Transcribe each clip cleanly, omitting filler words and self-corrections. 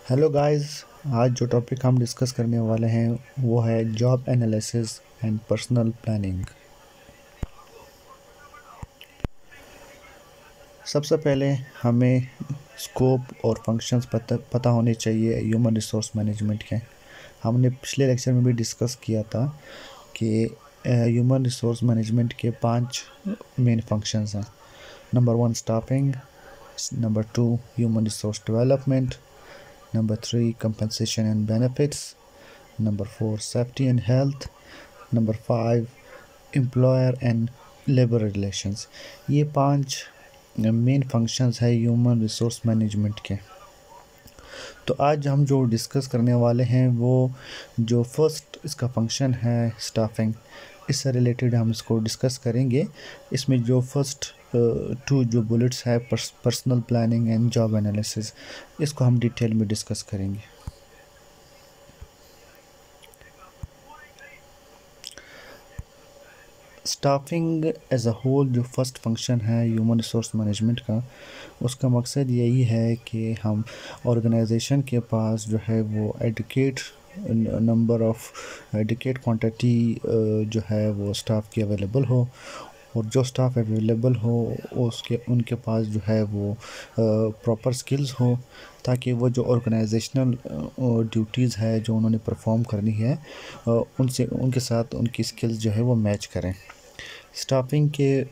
Hello guys. आज जो topic हम डिस्कस करने वाले हैं वो है job analysis and personal planning. सबसे पहले हमें स्कोप और फंक्शंस पता होने चाहिए ह्यूमन रिसोर्स मैनेजमेंट के। हमने पिछले लेक्चर में भी डिस्कस किया था कि ह्यूमन रिसोर्स मैनेजमेंट के 5 मेन फंक्शंस हैं। Number 1 staffing, number 2 human resource development, number 3 compensation and benefits, number 4 safety and health, number 5 employer and labor relations। ये 5 मेन फंक्शंस है ह्यूमन रिसोर्स मैनेजमेंट के। तो आज हम जो डिस्कस करने वाले हैं वो जो फर्स्ट इसका फंक्शन है स्टाफिंग, इससे रिलेटेड हम इसको डिस्कस करेंगे। इसमें जो फर्स्ट 2 जो बुलेट्स है personal planning and job analysis, इसको हम डिटेल में डिस्कस करेंगे। स्टाफिंग एज अ होल जो फर्स्ट फंक्शन है ह्यूमन रिसोर्स मैनेजमेंट का, उसका मकसद यही है कि हम ऑर्गेनाइजेशन के पास जो है वो adequate number of adequate quantity जो है वो स्टाफ की अवेलेबल हो, और जो स्टाफ अवेलेबल हो उसके उनके पास जो है वो प्रॉपर स्किल्स हो, ताकि वो जो ऑर्गेनाइजेशनल ड्यूटीज़ है जो उन्होंने परफॉर्म करनी है उनसे उनके साथ उनकी स्किल्स जो है वो मैच करें। स्टाफिंग के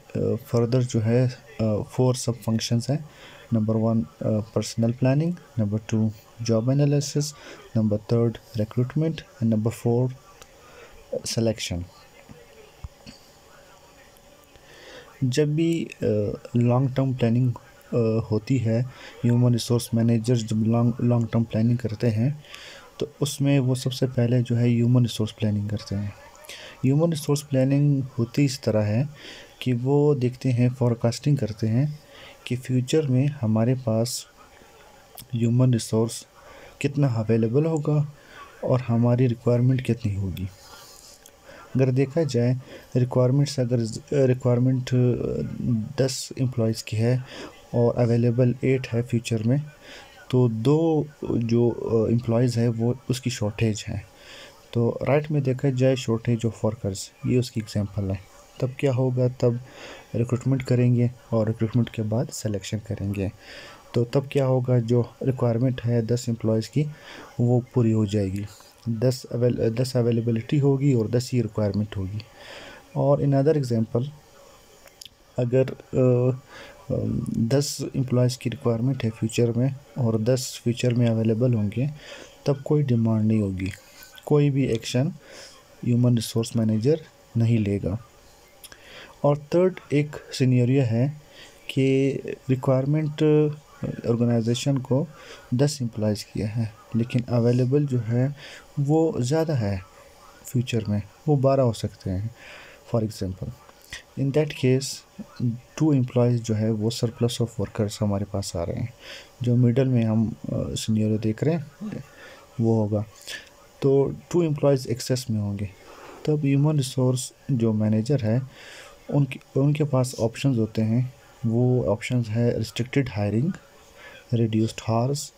फर्दर जो है 4 सब फंक्शंस हैं। Number 1 personal planning, number 2 job analysis, number 3 recruitment and number 4 selection. जब भी लॉन्ग टर्म प्लानिंग होती है, ह्यूमन रिसोर्स मैनेजर जब लॉन्ग टर्म प्लानिंग करते हैं तो उसमें वो सबसे पहले जो है ह्यूमन रिसोर्स प्लानिंग करते हैं। ह्यूमन रिसोर्स प्लानिंग होती इस तरह है कि वो देखते हैं, फोरकास्टिंग करते हैं कि फ्यूचर में हमारे पास ह्यूमन रिसोर्स कितना अवेलेबल होगा और हमारी रिक्वायरमेंट कितनी होगी। अगर देखा जाए रिक्वायरमेंट्स, अगर रिक्वायरमेंट 10 एम्प्लॉयज़ की है और अवेलेबल 8 है फ्यूचर में, तो 2 जो एम्प्लॉयज़ है वो उसकी शॉर्टेज है। तो राइट में देखा जाए शॉर्टेज ऑफ वर्कर्स, ये उसकी एग्जांपल है। तब क्या होगा, तब रिक्रूटमेंट करेंगे और रिक्रूटमेंट के बाद सिलेक्शन करेंगे। तो तब क्या होगा, जो रिक्वायरमेंट है 10 एम्प्लॉयज़ की वो पूरी हो जाएगी। 10 अवेलेबिलिटी होगी और 10 ही रिक्वायरमेंट होगी। और इन अदर एग्जांपल, अगर 10 एम्प्लॉयज़ की रिक्वायरमेंट है फ्यूचर में और 10 फ्यूचर में अवेलेबल होंगे, तब कोई डिमांड नहीं होगी, कोई भी एक्शन ह्यूमन रिसोर्स मैनेजर नहीं लेगा। और थर्ड एक सिनेरियो है कि रिक्वायरमेंट ऑर्गेनाइजेशन को 10 एम्प्लॉयज़ किया है, लेकिन अवेलेबल जो है वो ज़्यादा है, फ्यूचर में वो 12 हो सकते हैं for example. In that case 2 employees जो है वो सरप्लस ऑफ वर्कर्स हमारे पास आ रहे हैं। जो मिडल में हम सिनेरियो देख रहे हैं वो होगा, तो 2 एम्प्लॉयज़ एक्सेस में होंगे। तब ह्यूमन रिसोर्स जो मैनेजर है उनके पास ऑप्शंस होते हैं। वो ऑप्शंस है restricted hiring, reduced hours,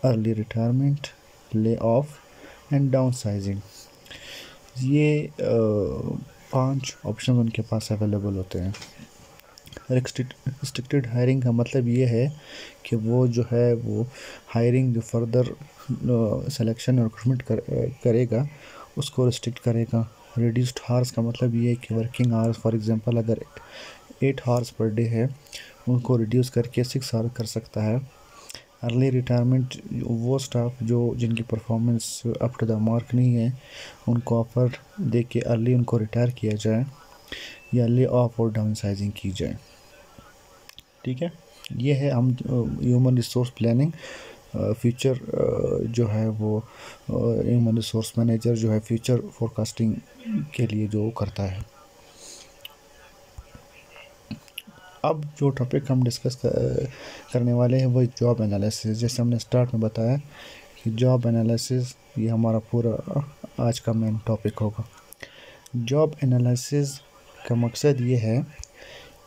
early retirement, lay off and downsizing. ये 5 ऑप्शन उनके पास अवेलेबल होते हैं। रिस्ट्रिक्टेड हायरिंग का मतलब ये है कि वो जो है वो हायरिंग जो फर्दर सिलेक्शन और रिक्रूटमेंट करेगा उसको रिस्ट्रिक्ट करेगा। रिड्यूस्ड हार्स का मतलब ये है कि वर्किंग आवर्स, फॉर एग्जांपल अगर 8 आवर्स पर डे है उनको रिड्यूस करके 6 आवर कर सकता है। अर्ली रिटायरमेंट, वो स्टाफ जो जिनकी performance up to the mark नहीं है उनको ऑफ़र दे के अर्ली उनको रिटायर किया जाए, या ले ऑफ और डाउन साइजिंग की जाए। ठीक है, ये है हम ह्यूमन रिसोर्स प्लानिंग। फ्यूचर जो है वो ह्यूमन रिसोर्स मैनेजर जो है फ्यूचर फोरकास्टिंग के लिए जो करता है। अब जो टॉपिक हम डिस्कस करने वाले हैं वो जॉब एनालिसिस। जैसे हमने स्टार्ट में बताया कि जॉब एनालिसिस ये हमारा पूरा आज का मेन टॉपिक होगा। जॉब एनालिसिस का मकसद ये है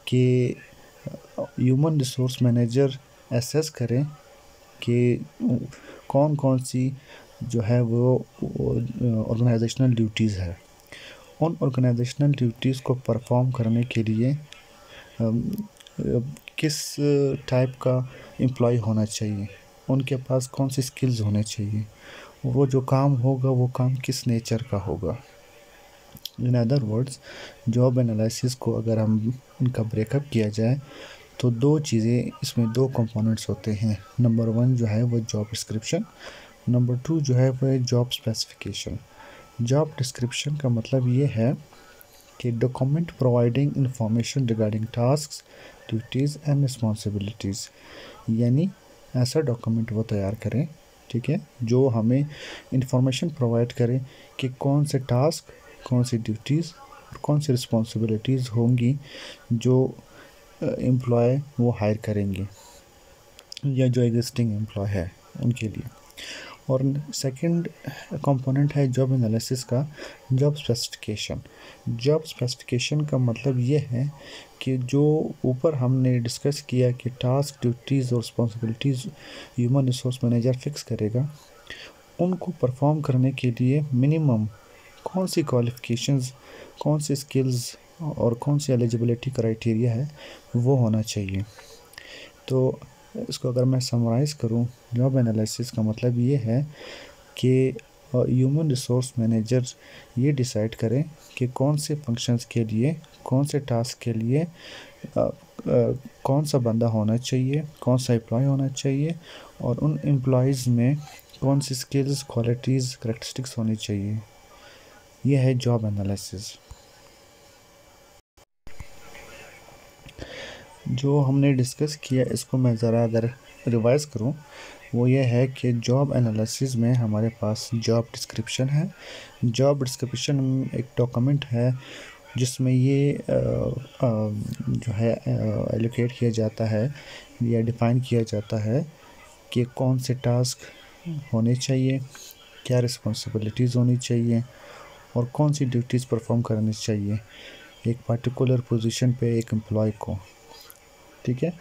कि ह्यूमन रिसोर्स मैनेजर एसेस करें कि कौन कौन सी जो है वो ऑर्गेनाइजेशनल ड्यूटीज़ है। उन ऑर्गेनाइजेशनल ड्यूटीज़ को परफॉर्म करने के लिए किस टाइप का एम्प्लॉय होना चाहिए, उनके पास कौन सी स्किल्स होने चाहिए, वो जो काम होगा वो काम किस नेचर का होगा। In other words, job analysis को अगर हम उनका ब्रेकअप किया जाए तो दो चीज़ें इसमें, दो कंपोनेंट्स होते हैं। नंबर 1 जो है वो जॉब डिस्क्रिप्शन, नंबर 2 जो है वो जॉब स्पेसिफिकेशन। जॉब डिस्क्रिप्शन का मतलब ये है कि document providing information regarding tasks, duties and responsibilities, यानी ऐसा डॉक्यूमेंट वो तैयार करें, ठीक है, जो हमें इंफॉर्मेशन प्रोवाइड करे कि कौन से टास्क, कौन सी ड्यूटीज़ और कौन सी रिस्पॉन्सिबिलिटीज़ होंगी जो एम्प्लॉय वो हायर करेंगे या जो एग्जिस्टिंग एम्प्लॉय है उनके लिए। और सेकंड कंपोनेंट है जॉब एनालिसिस का, जॉब स्पेसिफिकेशन। जॉब स्पेसिफिकेशन का मतलब ये है कि जो ऊपर हमने डिस्कस किया कि टास्क, ड्यूटीज़ और responsibilities human resource manager fix करेगा, उनको परफॉर्म करने के लिए मिनिमम कौन सी क्वालिफ़िकेशंस, कौन सी स्किल्स और कौन सी एलिजिबिलिटी क्राइटेरिया है वो होना चाहिए। तो इसको अगर मैं समराइज़ करूं, जॉब एनालिसिस का मतलब ये है कि ह्यूमन रिसोर्स मैनेजर ये डिसाइड करें कि कौन से फंक्शंस के लिए, कौन से टास्क के लिए कौन सा बंदा होना चाहिए, कौन सा एम्प्लॉय होना चाहिए और उन एम्प्लॉयज़ में कौन सी स्किल्स, क्वालिटीज़, करैक्टरिस्टिक्स होनी चाहिए। ये है जॉब एनालिसिस। जो हमने डिस्कस किया इसको मैं ज़रा अगर रिवाइज़ करूं, वो ये है कि जॉब एनालिसिस में हमारे पास जॉब डिस्क्रिप्शन है। जॉब डिस्क्रिप्शन एक डॉक्यूमेंट है जिसमें ये जो है एलोकेट किया जाता है या डिफ़ाइन किया जाता है कि कौन से टास्क होने चाहिए, क्या रिस्पॉन्सिबिलिटीज़ होनी चाहिए और कौन सी ड्यूटीज़ परफॉर्म करनी चाहिए एक पर्टिकुलर पोजीशन पे एक एम्प्लॉय को, ठीक है।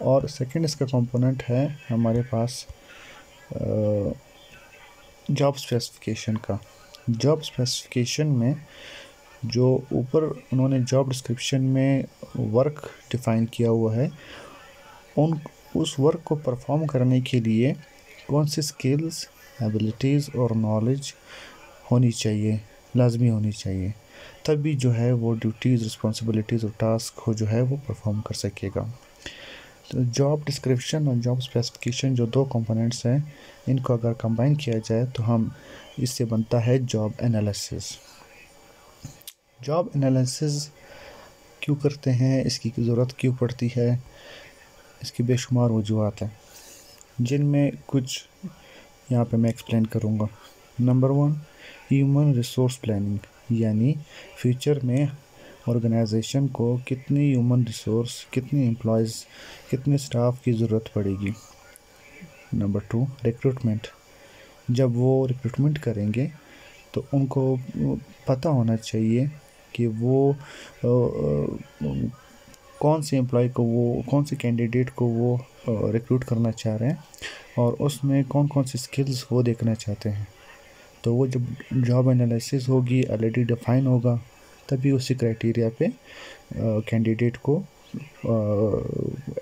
और सेकंड इसका कंपोनेंट है हमारे पास जॉब स्पेसिफिकेशन का। जॉब स्पेसिफिकेशन में जो ऊपर उन्होंने जॉब डिस्क्रिप्शन में वर्क डिफ़ाइन किया हुआ है, उस वर्क को परफॉर्म करने के लिए कौन सी स्किल्स, एबिलिटीज़ और नॉलेज होनी चाहिए, लाजमी होनी चाहिए, तभी जो है वो ड्यूटीज़, रिस्पॉन्सिबिलिटीज़ और टास्क को जो है वो परफॉर्म कर सकेगा। तो जॉब डिस्क्रिप्शन और जॉब स्पेसिफिकेशन जो दो कंपोनेंट्स हैं, इनको अगर कंबाइन किया जाए तो हम इससे बनता है जॉब एनालिसिस। जॉब एनालिसिस क्यों करते हैं, इसकी ज़रूरत क्यों पड़ती है, इसकी बेशुमार वजूहात हैं जिनमें कुछ यहाँ पे मैं एक्सप्लेन करूँगा। नंबर 1, ह्यूमन रिसोर्स प्लानिंग, यानी फ्यूचर में ऑर्गेनाइजेशन को कितनी ह्यूमन रिसोर्स, कितने एम्प्लॉयज़, कितने स्टाफ की ज़रूरत पड़ेगी। नंबर 2, रिक्रूटमेंट, जब वो रिक्रूटमेंट करेंगे तो उनको पता होना चाहिए कि वो कौन से एम्प्लॉय को, वो कौन से कैंडिडेट को वो रिक्रूट करना चाह रहे हैं और उसमें कौन कौन सी स्किल्स वो देखना चाहते हैं। तो वो जब जॉब एनालिसिस होगी, ऑलरेडी डिफ़ाइन होगा, तभी उसी क्राइटेरिया पे कैंडिडेट को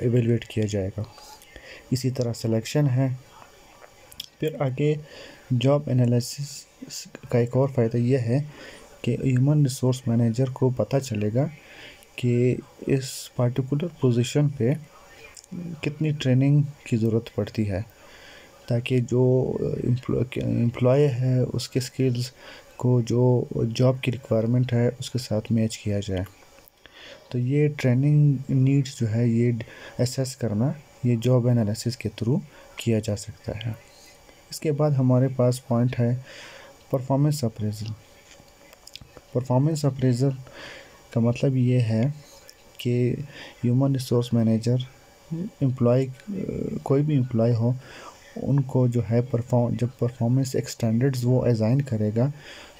एवेलुएट किया जाएगा। इसी तरह सिलेक्शन है। फिर आगे जॉब एनालिसिस का एक और फ़ायदा यह है कि ह्यूमन रिसोर्स मैनेजर को पता चलेगा कि इस पर्टिकुलर पोजीशन पे कितनी ट्रेनिंग की ज़रूरत पड़ती है, ताकि जो एम्प्लॉय है उसके स्किल्स को जो जॉब की रिक्वायरमेंट है उसके साथ मैच किया जाए। तो ये ट्रेनिंग नीड्स जो है ये असेस करना, ये जॉब एनालिसिस के थ्रू किया जा सकता है। इसके बाद हमारे पास पॉइंट है परफॉर्मेंस अप्रेजल। परफॉर्मेंस अप्रेजल का मतलब ये है कि ह्यूमन रिसोर्स मैनेजर एम्प्लॉय, कोई भी एम्प्लॉय हो, उनको जो है जब परफॉर्मेंस एक स्टैंडर्ड्स वो असाइन करेगा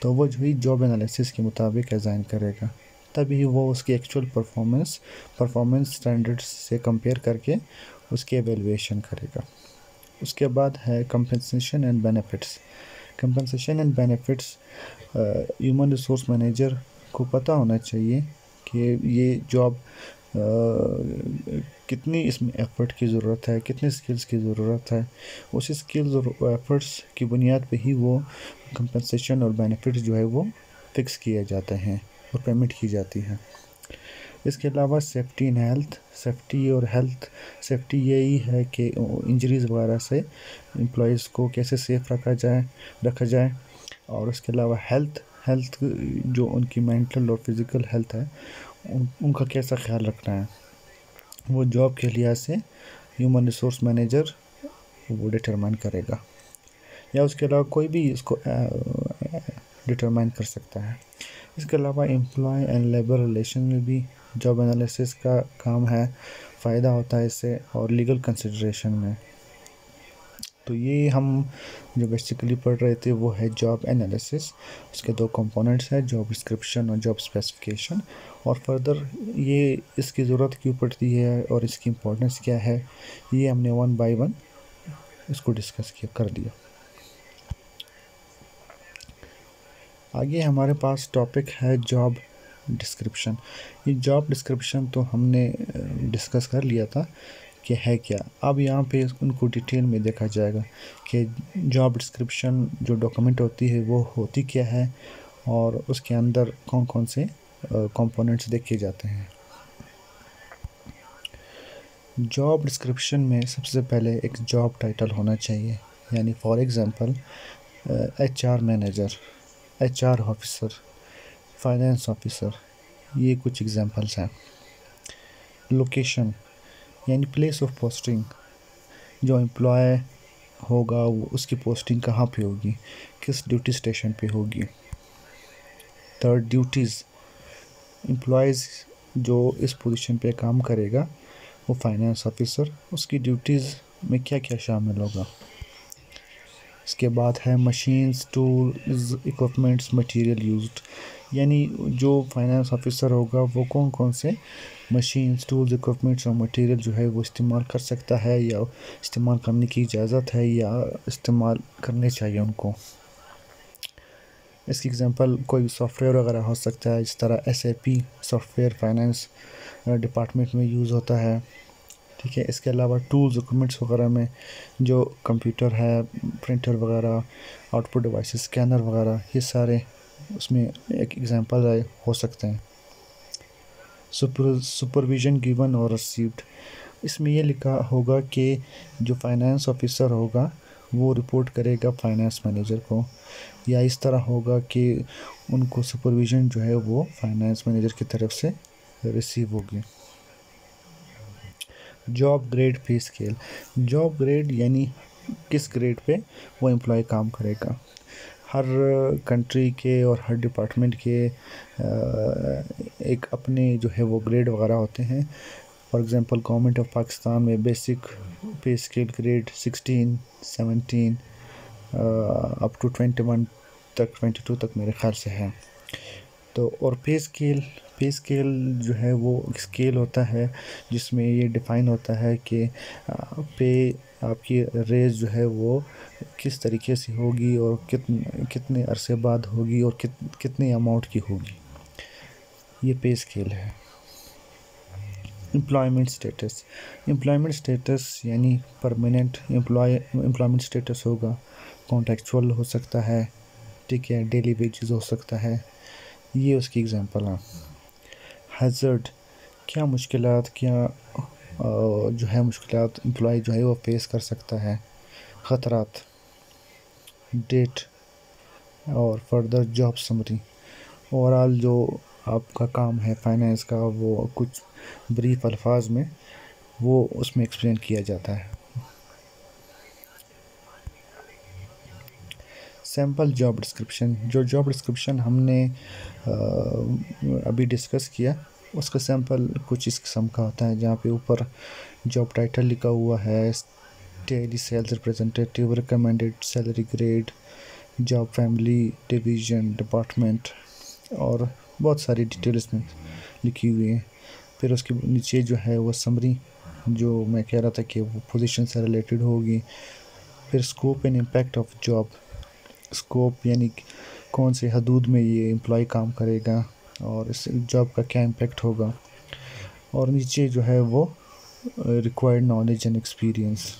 तो वो जो ही जॉब एनालिसिस के मुताबिक असाइन करेगा, तभी वो उसकी एक्चुअल परफॉर्मेंस स्टैंडर्ड्स से कंपेयर करके उसकी एवेलुएशन करेगा। उसके बाद है compensation and benefits. Compensation and benefits human resource manager को पता होना चाहिए कि ये जॉब कितनी इसमें एफ़र्ट की ज़रूरत है, कितने स्किल्स की ज़रूरत है। उसी स्किल्स और एफ़र्ट्स की बुनियाद पे ही वो कंपनसेशन और बेनिफिट्स जो है वो फिक्स किए जाते हैं और पेमेंट की जाती है। इसके अलावा सेफ्टी एंड हेल्थ, सेफ्टी और हेल्थ, सेफ्टी यही है कि इंजरीज़ वगैरह से एम्प्लॉयज़ को कैसे सेफ़ रखा जाए। और उसके अलावा हेल्थ हेल्थ जो उनकी मेंटल और फिज़िकल हेल्थ है उनका कैसा ख्याल रखना है, वो जॉब के लिहाज से ह्यूमन रिसोर्स मैनेजर वो डिटरमाइन करेगा, या उसके अलावा कोई भी इसको डिटरमाइन कर सकता है। इसके अलावा एम्प्लॉय एंड लेबर रिलेशन में भी जॉब एनालिसिस का काम है, फ़ायदा होता है इससे, और लीगल कंसिडरेशन में। तो ये हम जो बेसिकली पढ़ रहे थे वो है जॉब एनालिसिस। उसके दो कंपोनेंट्स हैं, जॉब डिस्क्रिप्शन और जॉब स्पेसिफिकेशन। और फर्दर ये इसकी ज़रूरत क्यों पड़ती है और इसकी इम्पोर्टेंस क्या है, ये हमने वन बाय वन इसको डिस्कस कर दिया। आगे हमारे पास टॉपिक है जॉब डिस्क्रिप्शन। ये जॉब डिस्क्रिप्शन तो हमने डिस्कस कर लिया था कि है क्या। अब यहाँ पे उनको डिटेल में देखा जाएगा कि जॉब डिस्क्रिप्शन जो डॉक्यूमेंट होती है वो होती क्या है और उसके अंदर कौन कौन से कंपोनेंट्स देखे जाते हैं। जॉब डिस्क्रिप्शन में सबसे पहले एक जॉब टाइटल होना चाहिए, यानी for example HR manager, HR officer, finance officer, ये कुछ एग्जांपल्स हैं। लोकेशन यानी प्लेस ऑफ पोस्टिंग, जो एम्प्लॉय होगा वो उसकी पोस्टिंग कहाँ पे होगी, किस ड्यूटी स्टेशन पे होगी। थर्ड, ड्यूटीज़, एम्प्लॉयज़ जो इस पोजीशन पे काम करेगा वो फाइनेंस ऑफिसर, उसकी ड्यूटीज़ में क्या क्या शामिल होगा। इसके बाद है machines, tools, equipments, material used, यानी जो फाइनेंस ऑफिसर होगा वो कौन कौन से मशीन्स, टूल्स, इक्विपमेंट्स और मटेरियल जो है वो इस्तेमाल कर सकता है या इस्तेमाल करने की इजाज़त है या इस्तेमाल करने चाहिए उनको। इसकी एग्जांपल कोई सॉफ्टवेयर वगैरह हो सकता है, जिस तरह SAP सॉफ्टवेयर फाइनेंस डिपार्टमेंट में यूज़ होता है। ठीक है। इसके अलावा टूल्स, इक्विपमेंट्स वगैरह में जो कंप्यूटर है, प्रिंटर वगैरह, आउटपुट डिवाइसेस, स्कैनर वगैरह, ये सारे उसमें एक एग्जांपल हो सकते हैं। सुपरविज़न गिवन और रिसीव्ड, इसमें ये लिखा होगा कि जो फाइनेंस ऑफिसर होगा वो रिपोर्ट करेगा फाइनेंस मैनेजर को, या इस तरह होगा कि उनको सुपरविज़न जो है वो फाइनेंस मैनेजर की तरफ से रिसीव होगी। Job grade pay scale, job grade यानी किस ग्रेड पे वो एम्प्लॉय काम करेगा। हर कंट्री के और हर डिपार्टमेंट के एक अपने जो है वो ग्रेड वगैरह होते हैं। For example government of Pakistan में बेसिक पे स्केल ग्रेड 16, 17 अप टू 21 तक, 22 तक मेरे ख्याल से है। तो और पे स्केल जो है वो स्केल होता है जिसमें ये डिफ़ाइन होता है कि पे आपकी रेज़ जो है वो किस तरीके से होगी और कितने अरसे बाद होगी और कितने अमाउंट की होगी, ये पे स्केल है। एम्प्लॉयमेंट स्टेटस यानी परमानेंट एम्प्लॉयमेंट स्टेटस होगा, कॉन्ट्रैक्चुअल हो सकता है, ठीक है, डेली वेजेस हो सकता है, ये उसकी एग्जांपल है। हैज़र्ड, क्या मुश्किलात, जो है मुश्किलात एम्प्लॉय जो है वो फेस कर सकता है। ख़तरात। डेट और फर्दर जॉब समरी, ओवरऑल जो आपका काम है फाइनेंस का वो कुछ ब्रीफ अल्फाज में वो उसमें एक्सप्लेन किया जाता है। सैम्पल जॉब डिस्क्रिप्शन, जो जॉब डिस्क्रिप्शन हमने अभी डिस्कस किया उसका सैम्पल कुछ इस किस्म का होता है, जहाँ पे ऊपर जॉब टाइटल लिखा हुआ है, telesales representative, recommended salary grade, job family, division, department, और बहुत सारी डिटेल इसमें लिखी हुई है। फिर उसके नीचे जो है वो समरी, जो मैं कह रहा था कि वो पोजीशन से रिलेटेड होगी, फिर scope and impact of job, scope यानी कौन से हदूद में ये एम्प्लॉय काम करेगा और इस जॉब का क्या इम्पैक्ट होगा। और नीचे जो है वो रिक्वायर्ड नॉलेज एंड एक्सपीरियंस।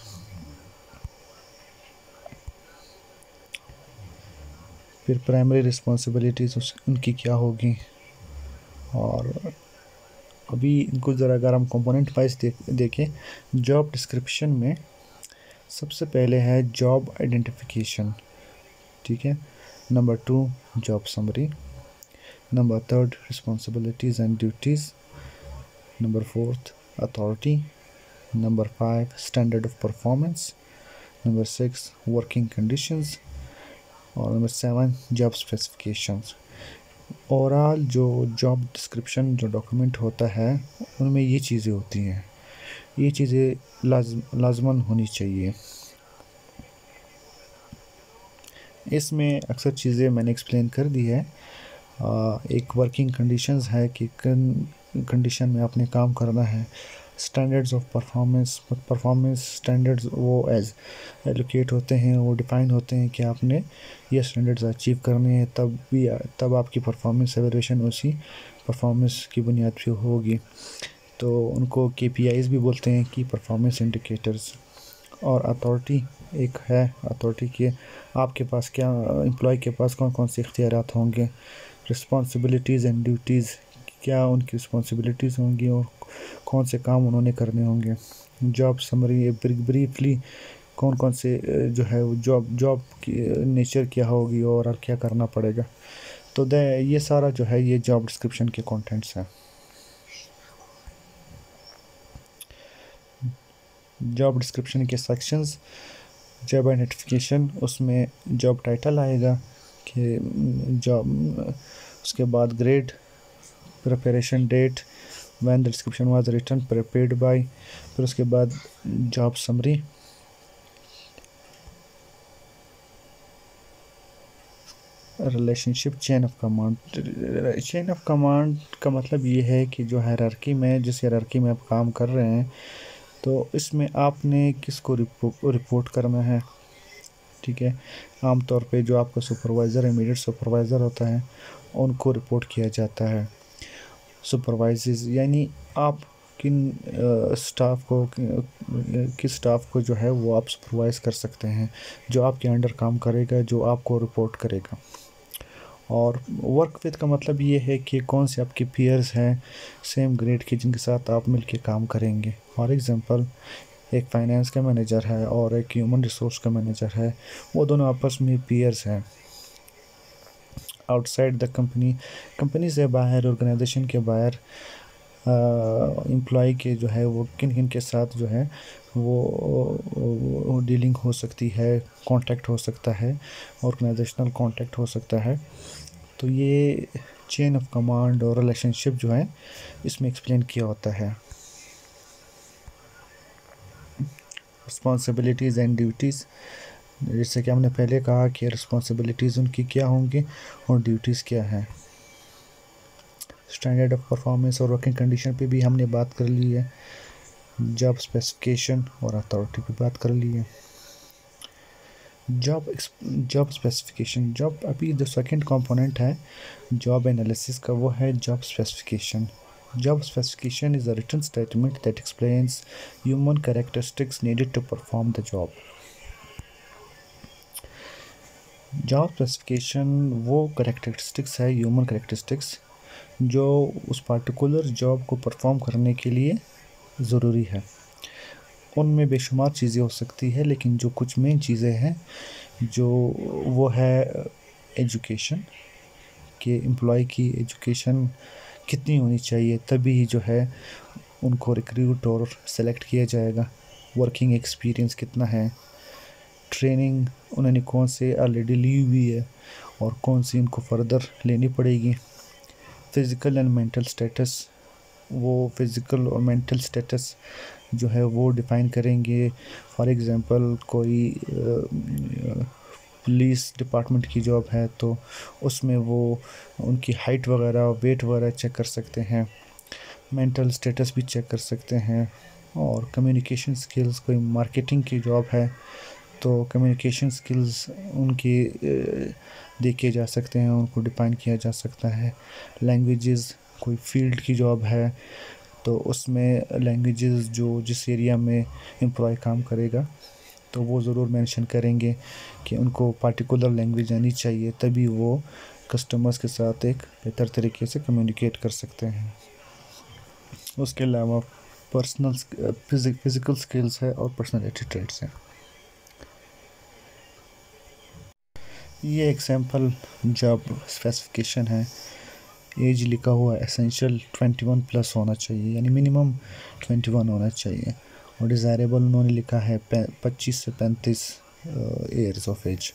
फिर प्राइमरी रिस्पॉन्सिबिलिटीज़ उनकी क्या होगी। और अभी इनको ज़रा अगर हम कंपोनेंट वाइज देखें, जॉब डिस्क्रिप्शन में सबसे पहले है जॉब आइडेंटिफिकेशन, ठीक है। Number 2 job summary. Number 3 responsibilities and duties. Number 4 authority. Number 5 standard of performance. Number 6 working conditions. और नंबर 7 जॉब स्पेसिफिकेशंस। ओवरऑल जो जॉब डिस्क्रिप्शन जो डॉक्यूमेंट होता है उनमें ये चीज़ें होती हैं, ये चीज़ें लाजमन होनी चाहिए। इसमें अक्सर चीज़ें मैंने एक्सप्लेन कर दी है। एक वर्किंग कंडीशंस है कि कंडीशन में आपने काम करना है। स्टैंडर्ड्स ऑफ परफॉर्मेंस स्टैंडर्ड्स वो एज एलोकेट होते हैं, वो डिफ़ाइन होते हैं कि आपने ये स्टैंडर्ड्स अचीव करने हैं, तब आपकी परफॉर्मेंस एवैल्यूएशन उसी परफॉर्मेंस की बुनियाद पे होगी। तो उनको KPIs भी बोलते हैं कि परफॉर्मेंस इंडिकेटर्स। और अथॉरिटी एक है, अथॉरिटी के आपके पास क्या एम्प्लॉय के पास कौन कौन से इख्तियारात होंगे। रिस्पॉन्सिबिलिटीज़ एंड ड्यूटीज़, क्या उनकी रिस्पॉन्सिबिलिटीज़ होंगी और कौन से काम उन्होंने करने होंगे। जॉब समरी ब्रीफली कौन कौन से जो है जॉब की नेचर क्या होगी और क्या करना पड़ेगा। तो ये सारा जो है ये जॉब डिस्क्रिप्शन के कंटेंट्स हैं। जॉब डिस्क्रिप्शन के सेक्शंस, जॉब आइडेंटिफिकेशन, उसमें जॉब टाइटल आएगा कि जॉब, उसके बाद grade, preparation date, when the description was written, prepared by, फिर उसके बाद job summary, relationship, chain of command. Chain of command का मतलब ये है कि जो हायरार्की में, जिस हायरार्की में आप काम कर रहे हैं, तो इसमें आपने किसको रिपोर्ट करना है, ठीक है। आमतौर पे जो आपका सुपरवाइज़र, इमीडिएट सुपरवाइज़र होता है, उनको रिपोर्ट किया जाता है। सुपरवाइज़र्स यानी आप स्टाफ को किस स्टाफ को जो है वो आप सुपरवाइज़ कर सकते हैं, जो आपके अंडर काम करेगा, जो आपको रिपोर्ट करेगा। और वर्क विद का मतलब ये है कि कौन से आपके पीयर्स हैं सेम ग्रेड के जिनके साथ आप मिलके काम करेंगे। फॉर एग्ज़ाम्पल, एक फाइनेंस का मैनेजर है और एक ह्यूमन रिसोर्स का मैनेजर है, वो दोनों आपस में पीयर्स हैं। आउटसाइड द कंपनी से बाहर, ऑर्गेनाइजेशन के बाहर एम्प्लॉय के जो है वो किन किन के साथ जो है वो डीलिंग हो सकती है, कांटेक्ट हो सकता है, ऑर्गेनाइजेशनल कांटेक्ट हो सकता है। तो ये चेन ऑफ कमांड और रिलेशनशिप जो है इसमें एक्सप्लेन किया होता है। रिस्पॉन्सिबिलिटीज़ एंड ड्यूटीज़, जैसे कि हमने पहले कहा कि रिस्पॉन्सिबिलिटीज़ उनकी क्या होंगी और ड्यूटीज़ क्या हैं। स्टैंडर्ड ऑफ परफॉर्मेंस और वर्किंग कंडीशन पे भी हमने बात कर ली है। जॉब स्पेसिफिकेशन और अथॉरिटी पे बात कर ली है। जॉब स्पेसिफिकेशन, जॉब अभी जो सेकंड कंपोनेंट है जॉब एनालिसिस का, वो है job specification. Job specification is a written statement that explains human characteristics needed to perform the job. Job specification वो characteristics है, human characteristics, जो उस particular job को perform करने के लिए ज़रूरी है। उनमें बेशुमार चीज़ें हो सकती है, लेकिन जो कुछ मेन चीज़ें हैं जो वो है एजुकेशन, कि एम्प्लॉय की एजुकेशन कितनी होनी चाहिए, तभी जो है उनको रिक्रूट और सेलेक्ट किया जाएगा। वर्किंग एक्सपीरियंस कितना है, ट्रेनिंग उन्होंने कौन से ऑलरेडी ली हुई है और कौन सी उनको फर्दर लेनी पड़ेगी। फ़िज़िकल एंड मेंटल स्टेटस, वो फ़िज़िकल और मेंटल स्टेटस जो है वो डिफ़ाइन करेंगे। फॉर एग्ज़ाम्पल, कोई पुलिस डिपार्टमेंट की जॉब है तो उसमें वो उनकी हाइट वगैरह, वेट वगैरह चेक कर सकते हैं, मेंटल स्टेटस भी चेक कर सकते हैं। और कम्युनिकेशन स्किल्स, कोई मार्केटिंग की जॉब है तो कम्युनिकेशन स्किल्स उनके देखे जा सकते हैं, उनको डिफाइन किया जा सकता है। लैंग्वेजेस, कोई फील्ड की जॉब है तो उसमें लैंग्वेजेस जो जिस एरिया में एम्प्लॉय काम करेगा तो वो ज़रूर मेंशन करेंगे कि उनको पार्टिकुलर लैंग्वेज आनी चाहिए, तभी वो कस्टमर्स के साथ एक बेहतर तरीके से कम्युनिकेट कर सकते हैं। उसके अलावा पर्सनल फिज़िकल स्किल्स है और पर्सनालिटी ट्रेट्स हैं। ये एग्जांपल जॉब स्पेसिफिकेशन है। एज लिखा हुआ है एसेंशियल 21 प्लस होना चाहिए, यानी मिनिमम 21 होना चाहिए। और डिज़ायरेबल उन्होंने लिखा है 25 से 35 years of age.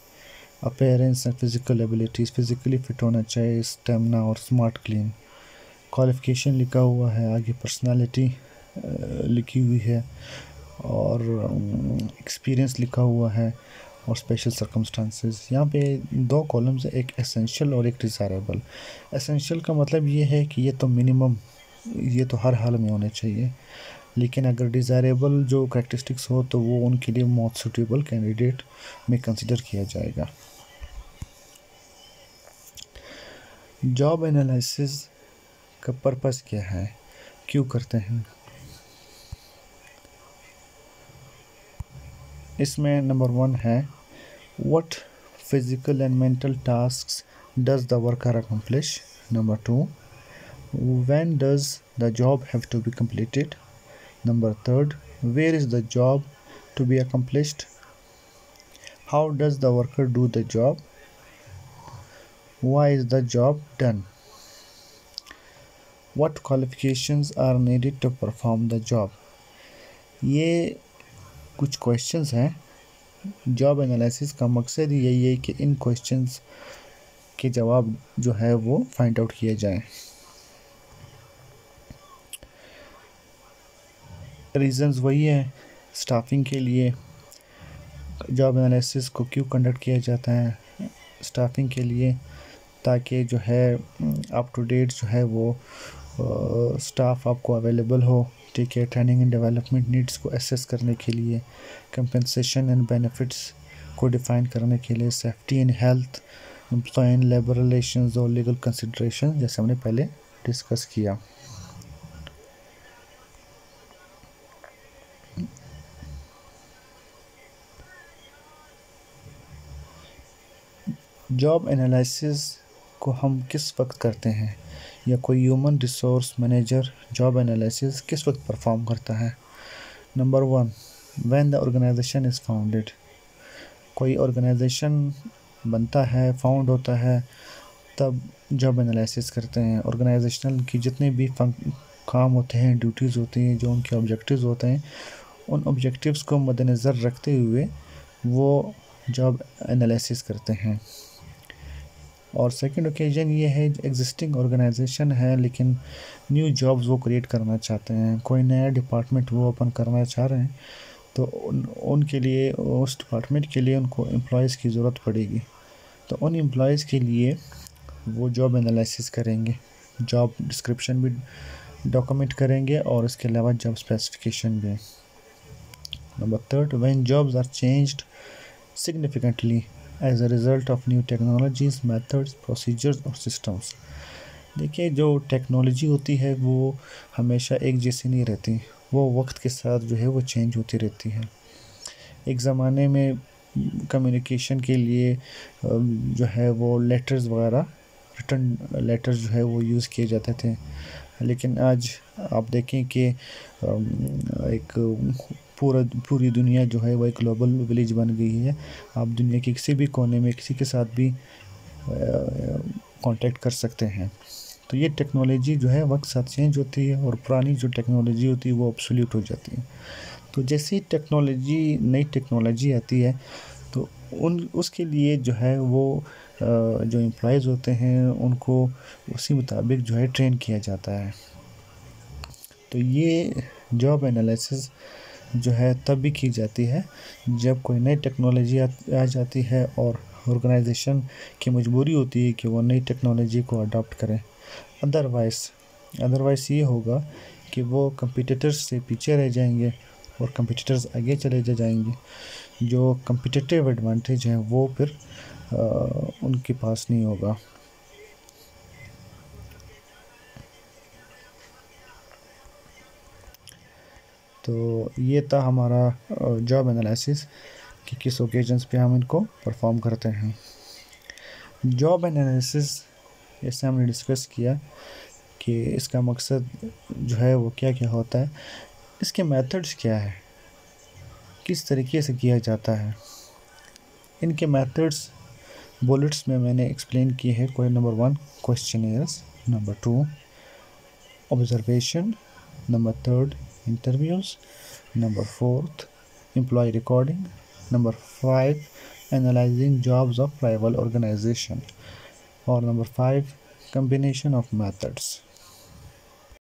Appearance and physical abilities, physically fit होना चाहिए, स्टेमिना और स्मार्ट क्लीन। क्वालिफ़िकेशन लिखा हुआ है आगे, पर्सनालिटी लिखी हुई है और एक्सपीरियंस लिखा हुआ है और स्पेशल सर्कमस्टांसेस। यहाँ पे 2 कॉलम्स है, एक एसेंशियल और एक डिज़ायरेबल। एसेंशियल का मतलब ये है कि ये तो मिनिमम, ये तो हर हाल में होने चाहिए, लेकिन अगर डिज़ायरेबल जो करैक्टरिस्टिक्स हो तो वो उनके लिए मोस्ट सूटेबल कैंडिडेट में कंसिडर किया जाएगा। जॉब एनालिसिस का पर्पस क्या है, क्यों करते हैं? इसमें नंबर 1 है what physical and mental tasks does the worker accomplish. Number 2, when does the job have to be completed. Number 3, where is the job to be accomplished. How does the worker do the job. Why is the job done. What qualifications are needed to perform the job। ये कुछ questions हैं। Job analysis का मकसद यही है कि इन questions के जवाब जो है वो फाइंड आउट किए जाएं। रीज़न्स वही है, स्टाफिंग के लिए जॉब एनालिसिस को क्यों कंडक्ट किया जाता है, स्टाफिंग के लिए, ताकि जो है अप टू डेट जो है वो स्टाफ आपको अवेलेबल हो। ठीक है, ट्रेनिंग एंड डेवलपमेंट नीड्स को एसेस करने के लिए, कंपनसेशन एंड बेनिफिट्स को डिफ़ाइन करने के लिए, safety and health, employ and labour relations और लीगल कंसिडरेशन, जैसे हमने पहले डिस्कस किया। जॉब एनालिसिस को हम किस वक्त करते हैं, या कोई human resource manager job analysis किस वक्त परफॉर्म करता है? Number 1, when the organisation is founded. कोई ऑर्गेनाइजेशन बनता है, फाउंड होता है, तब जॉब एनालिसिस करते हैं। ऑर्गेनाइजेशनल की जितने भी काम होते हैं, ड्यूटीज़ होती हैं, जो उनके ऑब्जेक्टिव्स होते हैं, उन ऑब्जेक्टिव्स को मद्देनज़र रखते हुए वो जॉब एनालिसिस करते हैं। और सेकंड ओकेजन ये है, एग्जिस्टिंग ऑर्गेनाइजेशन है लेकिन न्यू जॉब्स वो क्रिएट करना चाहते हैं, कोई नया डिपार्टमेंट वो ओपन करना चाह रहे हैं, तो उनके लिए, उस डिपार्टमेंट के लिए उनको एम्प्लॉयज़ की ज़रूरत पड़ेगी। तो उन एम्प्लॉयज़ के लिए वो जॉब एनालिसिस करेंगे, जॉब डिस्क्रिप्शन भी डॉक्यूमेंट करेंगे और इसके अलावा जॉब स्पेसिफिकेशन भी। Number 3, when jobs are changed significantly as a result of new technologies, methods, procedures और सिस्टम्स। देखिए, जो टेक्नोलॉजी होती है वो हमेशा एक जैसी नहीं रहती, वो वक्त के साथ जो है वो चेंज होती रहती है। एक ज़माने में कम्युनिकेशन के लिए जो है वो लेटर्स वगैरह, रिटन लेटर्स जो है वो यूज़ किए जाते थे, लेकिन आज आप देखें कि एक पूरी दुनिया जो है वो एक ग्लोबल विलेज बन गई है। आप दुनिया के किसी भी कोने में किसी के साथ भी कांटेक्ट कर सकते हैं। तो ये टेक्नोलॉजी जो है वक्त साथ चेंज होती है और पुरानी जो टेक्नोलॉजी होती है वो ऑब्सोल्यूट हो जाती है। तो जैसी नई टेक्नोलॉजी आती है तो उसके लिए जो है वो जो एम्प्लॉयज़ होते हैं उनको उसी मुताबिक जो है ट्रेन किया जाता है। तो ये जॉब एनालिसिस जो है तब भी की जाती है जब कोई नई टेक्नोलॉजी आ जाती है और ऑर्गेनाइजेशन की मजबूरी होती है कि वो नई टेक्नोलॉजी को अडॉप्ट करें। अदरवाइज़ ये होगा कि वो कंपटीटर्स से पीछे रह जाएंगे और कंपटीटर्स आगे चले जाएंगे। जो कम्पिटिटिव एडवांटेज है वो फिर उनके पास नहीं होगा। तो ये था हमारा जॉब एनालिसिस कि किस ओकेजन्स पे हम इनको परफॉर्म करते हैं। जॉब एनालिसिस जैसे हमने डिस्कस किया कि इसका मकसद जो है वो क्या क्या होता है, इसके मेथड्स क्या है, किस तरीके से किया जाता है। इनके मेथड्स बुलेट्स में मैंने एक्सप्लेन किए हैं। कोई number 1 questionnaires, number 2 observation, number 3 interviews, number 4 employ recording, number 5 analysing jobs of rival organisation, और नंबर 5 combination of methods।